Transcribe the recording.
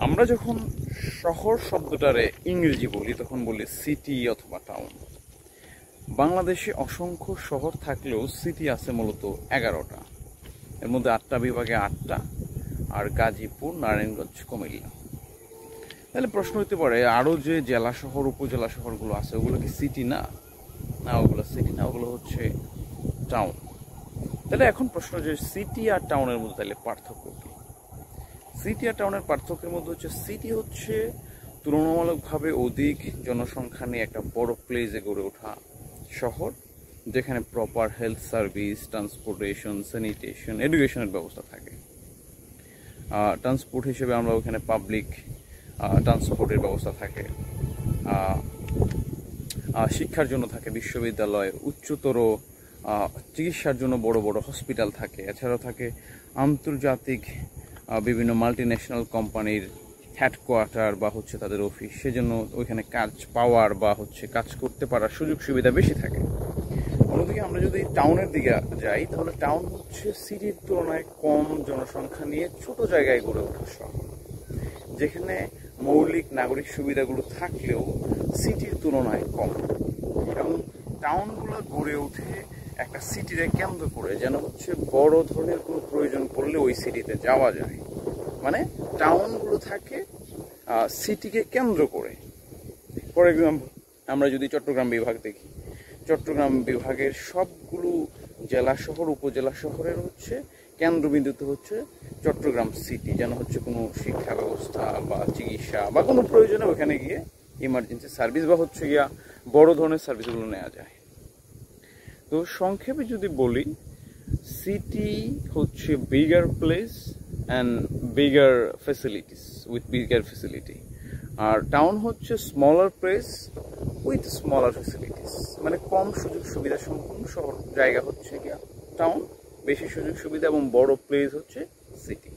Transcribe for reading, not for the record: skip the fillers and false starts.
আমরা যখন শহর শব্দটারে ইংরেজি বলি তখন বলি সিটি অথবা টাউন। বাংলাদেশে অসংখ্য শহর থাকলেও সিটি আছে মূলত 11টা। এর মধ্যে 8টা বিভাগে 8টা, আর গাজীপুর, নারায়ণগঞ্জ, কুমিল্লা। তাহলে প্রশ্ন হতে পারে আরও যে জেলা শহর উপজেলা শহরগুলো আছে ওগুলো কি সিটি না? না, ওগুলো সিটি না, ওগুলো হচ্ছে টাউন। তাহলে এখন প্রশ্ন যে সিটি আর টাউনের মধ্যে তাহলে পার্থক্য কি? সিটি আর টাউনের পার্থক্যের মধ্যে হচ্ছে সিটি হচ্ছে তুলনামূলকভাবে অধিক জনসংখ্যা নিয়ে একটা বড় প্লেসে গড়ে ওঠা শহর, যেখানে proper health service, transportation, sanitation, এডুকেশনের ব্যবস্থা থাকে। ট্রান্সপোর্ট হিসেবে আমরা ওখানে পাবলিক ট্রান্সপোর্টের ব্যবস্থা থাকে। শিক্ষার জন্য থাকে বিশ্ববিদ্যালয়, উচ্চতর চিকিৎসার জন্য বড় বড় হসপিটাল থাকে। এছাড়াও থাকে আন্তর্জাতিক বিভিন্ন মাল্টিন্যাশনাল কোম্পানির হেডকোয়ার্টার বা হচ্ছে তাদের অফিস, সেজন্য ওইখানে কাজ পাওয়ার বা হচ্ছে কাজ করতে পারার সুযোগ সুবিধা বেশি থাকে। অন্যদিকে আমরা যদি টাউনের দিকে যাই তাহলে টাউন হচ্ছে সিটির তুলনায় কম জনসংখ্যা নিয়ে ছোট জায়গায় গড়ে ওঠা শহর, যেখানে মৌলিক নাগরিক সুবিধাগুলো থাকলেও সিটির তুলনায় কম। এবং টাউনগুলো গড়ে ওঠে একটা সিটিরে কেন্দ্র করে, যেন হচ্ছে বড় ধরনের কোনো প্রয়োজন পড়লে ওই সিটিতে যাওয়া যায়। মানে টাউনগুলো থাকে সিটিকে কেন্দ্র করে। ফর এক্সাম্পল, আমরা যদি চট্টগ্রাম বিভাগ দেখি, চট্টগ্রাম বিভাগের সবগুলো জেলা শহর উপজেলা শহরের হচ্ছে কেন্দ্রবিন্দুতে হচ্ছে চট্টগ্রাম সিটি, যেন হচ্ছে কোনো শিক্ষা ব্যবস্থা বা চিকিৎসা বা কোনো প্রয়োজনে ওখানে গিয়ে ইমার্জেন্সি সার্ভিস বা হচ্ছে গিয়া বড় ধরনের সার্ভিসগুলো নেওয়া যায়। তো সংক্ষেপে যদি বলি, সিটি হচ্ছে bigger place and bigger facilities with bigger facility, আর টাউন হচ্ছে smaller place with smaller facilities, মানে কম সুযোগ সুবিধা সম্পূর্ণ শহর জায়গা হচ্ছে গিয়া টাউন, বেশি সুযোগ সুবিধা এবং বড় প্লেস হচ্ছে সিটি।